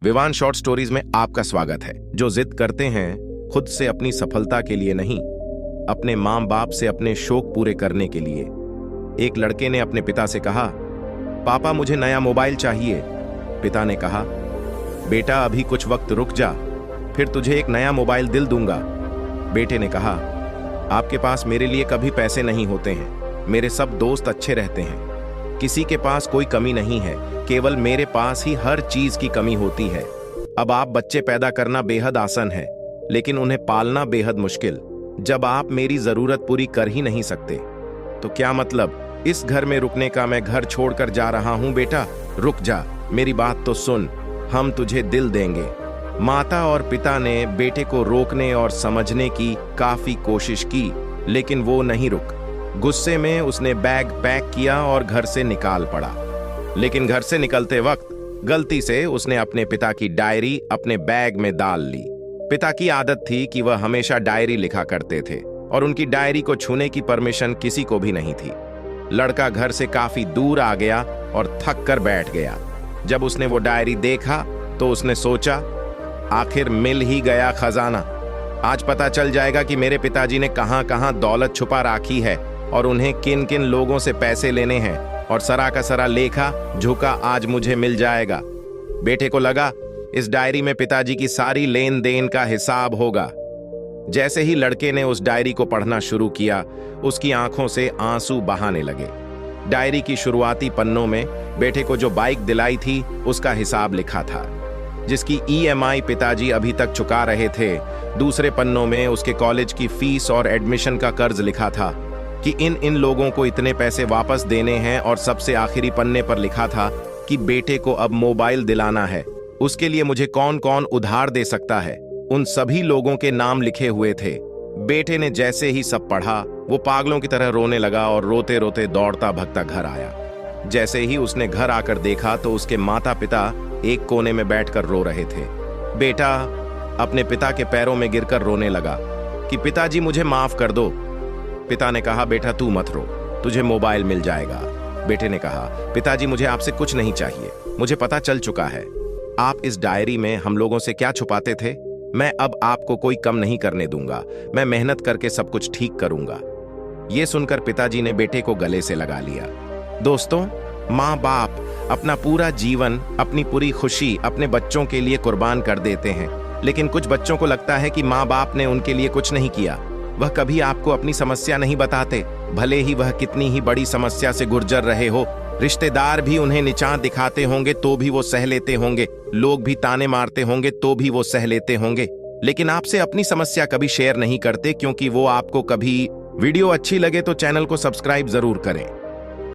Vivaan short stories में आपका स्वागत है। जो जिद करते हैं खुद से अपनी सफलता के लिए नहीं, अपने माँ बाप से अपने शौक पूरे करने के लिए। एक लड़के ने अपने पिता से कहा, पापा मुझे नया मोबाइल चाहिए। पिता ने कहा, बेटा अभी कुछ वक्त रुक जा, फिर तुझे एक नया मोबाइल दिल दूंगा। बेटे ने कहा, आपके पास मेरे लिए कभी पैसे नहीं होते हैं, मेरे सब दोस्त अच्छे रहते हैं, किसी के पास कोई कमी नहीं है, केवल मेरे पास ही हर चीज की कमी होती है। अब आप बच्चे पैदा करना बेहद आसान है, लेकिन उन्हें पालना बेहद मुश्किल। जब आप मेरी जरूरत पूरी कर ही नहीं सकते तो क्या मतलब इस घर में रुकने का? मैं घर छोड़कर जा रहा हूं। बेटा रुक जा, मेरी बात तो सुन, हम तुझे दिल देंगे। माता और पिता ने बेटे को रोकने और समझने की काफी कोशिश की, लेकिन वो नहीं रुक। गुस्से में उसने बैग पैक किया और घर से निकाल पड़ा। लेकिन घर से निकलते वक्त गलती से उसने अपने पिता की डायरी अपने बैग में डाल ली। पिता की आदत थी कि वह हमेशा डायरी लिखा करते थे और उनकी डायरी को छूने की परमिशन किसी को भी नहीं थी। लड़का घर से काफी दूर आ गया और थक कर बैठ गया। जब उसने वो डायरी देखा तो उसने सोचा, आखिर मिल ही गया खजाना। आज पता चल जाएगा कि मेरे पिताजी ने कहां कहां दौलत छुपा रखी है और उन्हें किन किन लोगों से पैसे लेने हैं, और सरा का सरा लेखा झुका आज मुझे मिल जाएगा। बेटे को लगा इस डायरी में पिताजी की सारी लेन देन का हिसाब होगा। जैसे ही लड़के ने उस डायरी को पढ़ना शुरू किया, उसकी आंखों से आंसू बहाने लगे। डायरी की शुरुआती पन्नों में बेटे को जो बाइक दिलाई थी उसका हिसाब लिखा था, जिसकी EMI पिताजी अभी तक चुका रहे थे। दूसरे पन्नों में उसके कॉलेज की फीस और एडमिशन का कर्ज लिखा था कि इन लोगों को इतने पैसे वापस देने हैं, और सबसे आखिरी पन्ने पर लिखा था कि बेटे को अब मोबाइल दिलाना है। उसके लिए मुझे कौन कौन उधार दे सकता है, उन सभी लोगों के नाम लिखे हुए थे। बेटे ने जैसे ही सब पढ़ा, वो पागलों की तरह रोने लगा और रोते रोते दौड़ता भगता घर आया। जैसे ही उसने घर आकर देखा तो उसके माता पिता एक कोने में बैठकर रो रहे थे। बेटा अपने पिता के पैरों में गिरकर रोने लगा कि पिताजी मुझे माफ कर दो। पिता ने कहा, बेटा तू मत रो, तुझे मोबाइल मिल जाएगा। बेटे ने कहा, पिताजी मुझे आपसे कुछ नहीं चाहिए, मुझे पता चल चुका है आप इस डायरी में हम लोगों से क्या छुपाते थे। मैं अब आपको कोई कम नहीं करने दूंगा, मैं मेहनत करके सब कुछ ठीक करूंगा। ये सुनकर पिताजी ने बेटे को गले से लगा लिया। दोस्तों, माँ बाप अपना पूरा जीवन, अपनी पूरी खुशी अपने बच्चों के लिए कुर्बान कर देते हैं, लेकिन कुछ बच्चों को लगता है कि माँ बाप ने उनके लिए कुछ नहीं किया। वह कभी आपको अपनी समस्या नहीं बताते, भले ही वह कितनी ही बड़ी समस्या से गुजर रहे हो। रिश्तेदार भी उन्हें नीचा दिखाते होंगे तो भी वो सह लेते होंगे, लोग भी ताने मारते होंगे तो भी वो सह लेते होंगे, लेकिन आपसे अपनी समस्या कभी शेयर नहीं करते, क्योंकि वो आपको कभी। वीडियो अच्छी लगे तो चैनल को सब्सक्राइब जरूर करें।